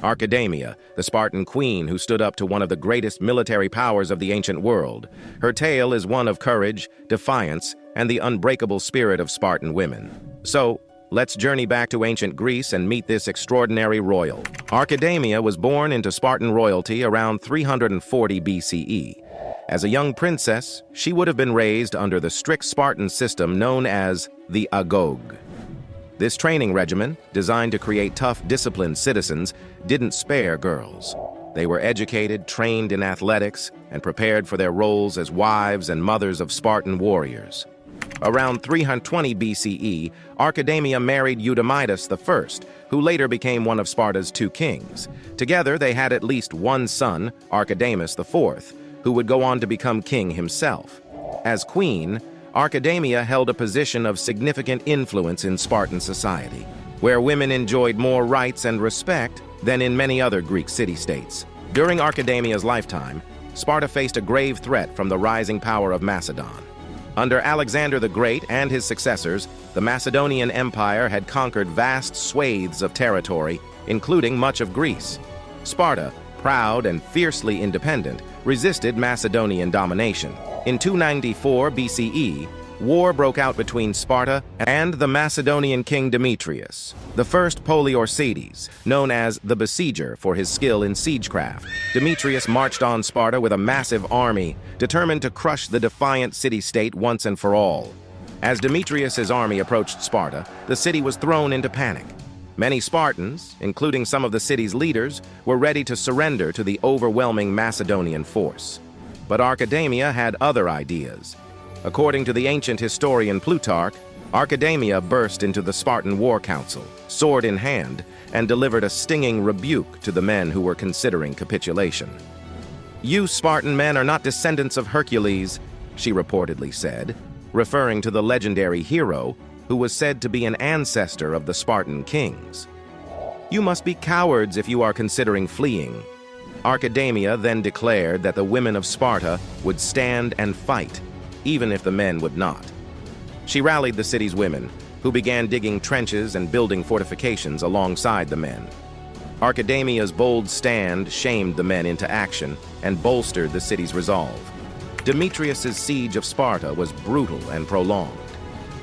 Archidamia, the Spartan Queen who stood up to one of the greatest military powers of the ancient world. Her tale is one of courage, defiance, and the unbreakable spirit of Spartan women. So, let's journey back to ancient Greece and meet this extraordinary royal. Archidamia was born into Spartan royalty around 340 BCE. As a young princess, she would have been raised under the strict Spartan system known as the agog. This training regimen, designed to create tough, disciplined citizens, didn't spare girls. They were educated, trained in athletics, and prepared for their roles as wives and mothers of Spartan warriors. Around 320 BCE, Archidamia married Eudamidas I, who later became one of Sparta's two kings. Together, they had at least one son, Archidamus IV, who would go on to become king himself. As queen, Archidamia held a position of significant influence in Spartan society, where women enjoyed more rights and respect than in many other Greek city-states. During Archidamia's lifetime, Sparta faced a grave threat from the rising power of Macedon. Under Alexander the Great and his successors, the Macedonian Empire had conquered vast swathes of territory, including much of Greece. Sparta, proud and fiercely independent, resisted Macedonian domination. In 294 BCE, war broke out between Sparta and the Macedonian king Demetrius, the first Poliorcetes, known as the Besieger for his skill in siegecraft. Demetrius marched on Sparta with a massive army, determined to crush the defiant city-state once and for all. As Demetrius's army approached Sparta, the city was thrown into panic. Many Spartans, including some of the city's leaders, were ready to surrender to the overwhelming Macedonian force. But Archidamia had other ideas. According to the ancient historian Plutarch, Archidamia burst into the Spartan war council, sword in hand, and delivered a stinging rebuke to the men who were considering capitulation. "You Spartan men are not descendants of Hercules," she reportedly said, referring to the legendary hero who was said to be an ancestor of the Spartan kings. "You must be cowards if you are considering fleeing." Archidamia then declared that the women of Sparta would stand and fight, even if the men would not. She rallied the city's women, who began digging trenches and building fortifications alongside the men. Archidamia's bold stand shamed the men into action and bolstered the city's resolve. Demetrius's siege of Sparta was brutal and prolonged.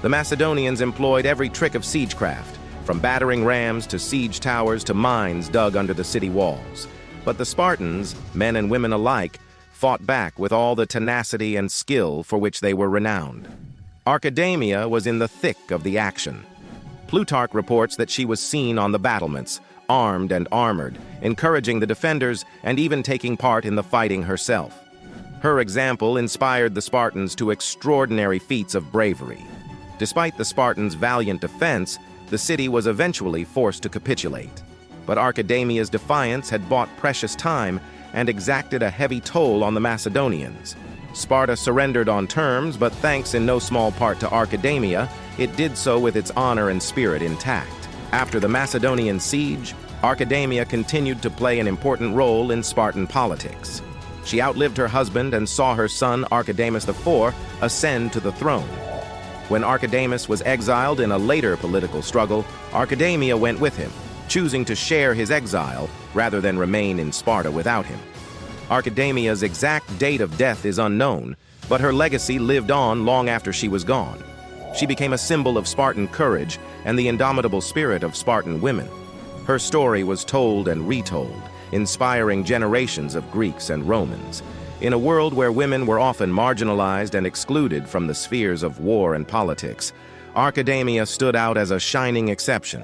The Macedonians employed every trick of siegecraft, from battering rams to siege towers to mines dug under the city walls. But the Spartans, men and women alike, fought back with all the tenacity and skill for which they were renowned. Archidamia was in the thick of the action. Plutarch reports that she was seen on the battlements, armed and armored, encouraging the defenders and even taking part in the fighting herself. Her example inspired the Spartans to extraordinary feats of bravery. Despite the Spartans' valiant defense, the city was eventually forced to capitulate. But Archidamia's defiance had bought precious time and exacted a heavy toll on the Macedonians. Sparta surrendered on terms, but thanks in no small part to Archidamia, it did so with its honor and spirit intact. After the Macedonian siege, Archidamia continued to play an important role in Spartan politics. She outlived her husband and saw her son Archidamus IV ascend to the throne. When Archidamus was exiled in a later political struggle, Archidamia went with him, choosing to share his exile rather than remain in Sparta without him. Archidamia's exact date of death is unknown, but her legacy lived on long after she was gone. She became a symbol of Spartan courage and the indomitable spirit of Spartan women. Her story was told and retold, inspiring generations of Greeks and Romans. In a world where women were often marginalized and excluded from the spheres of war and politics, Archidamia stood out as a shining exception.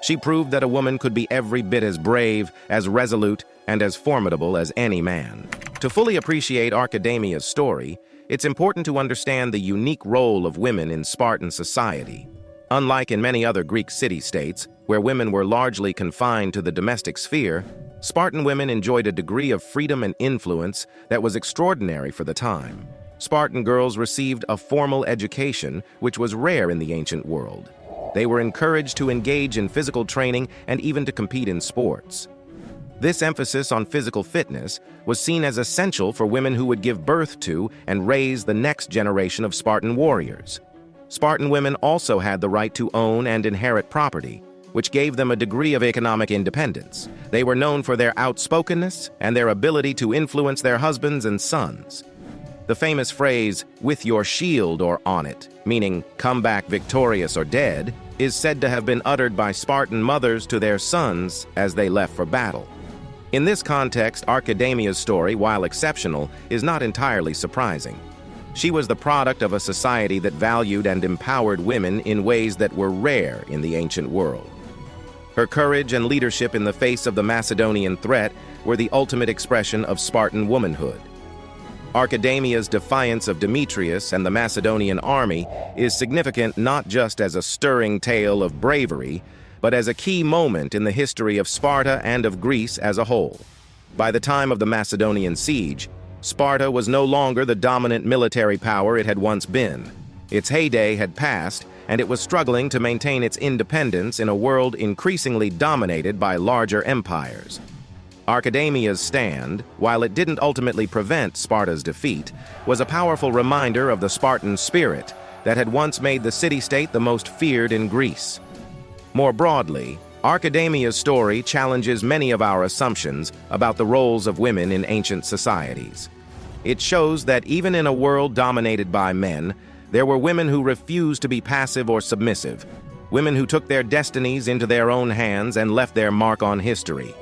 She proved that a woman could be every bit as brave, as resolute, and as formidable as any man. To fully appreciate Archidamia's story, it's important to understand the unique role of women in Spartan society. Unlike in many other Greek city-states, where women were largely confined to the domestic sphere, Spartan women enjoyed a degree of freedom and influence that was extraordinary for the time. Spartan girls received a formal education, which was rare in the ancient world. They were encouraged to engage in physical training and even to compete in sports. This emphasis on physical fitness was seen as essential for women who would give birth to and raise the next generation of Spartan warriors. Spartan women also had the right to own and inherit property. which gave them a degree of economic independence. They were known for their outspokenness and their ability to influence their husbands and sons. The famous phrase, "with your shield or on it," meaning come back victorious or dead, is said to have been uttered by Spartan mothers to their sons as they left for battle. In this context, Archidamia's story, while exceptional, is not entirely surprising. She was the product of a society that valued and empowered women in ways that were rare in the ancient world. Her courage and leadership in the face of the Macedonian threat were the ultimate expression of Spartan womanhood. Archidamia's defiance of Demetrius and the Macedonian army is significant not just as a stirring tale of bravery, but as a key moment in the history of Sparta and of Greece as a whole. By the time of the Macedonian siege, Sparta was no longer the dominant military power it had once been. Its heyday had passed, and it was struggling to maintain its independence in a world increasingly dominated by larger empires. Archidamia's stand, while it didn't ultimately prevent Sparta's defeat, was a powerful reminder of the Spartan spirit that had once made the city-state the most feared in Greece. More broadly, Archidamia's story challenges many of our assumptions about the roles of women in ancient societies. It shows that even in a world dominated by men, there were women who refused to be passive or submissive, women who took their destinies into their own hands and left their mark on history.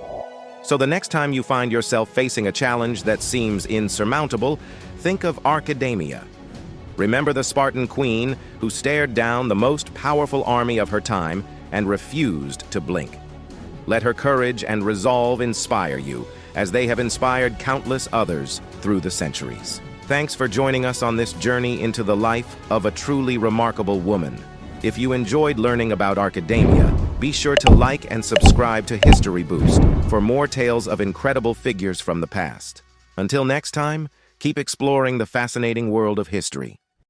So the next time you find yourself facing a challenge that seems insurmountable, think of Archidamia. Remember the Spartan Queen who stared down the most powerful army of her time and refused to blink. Let her courage and resolve inspire you, as they have inspired countless others through the centuries. Thanks for joining us on this journey into the life of a truly remarkable woman. If you enjoyed learning about Archidamia, be sure to like and subscribe to History Boost for more tales of incredible figures from the past. Until next time, keep exploring the fascinating world of history.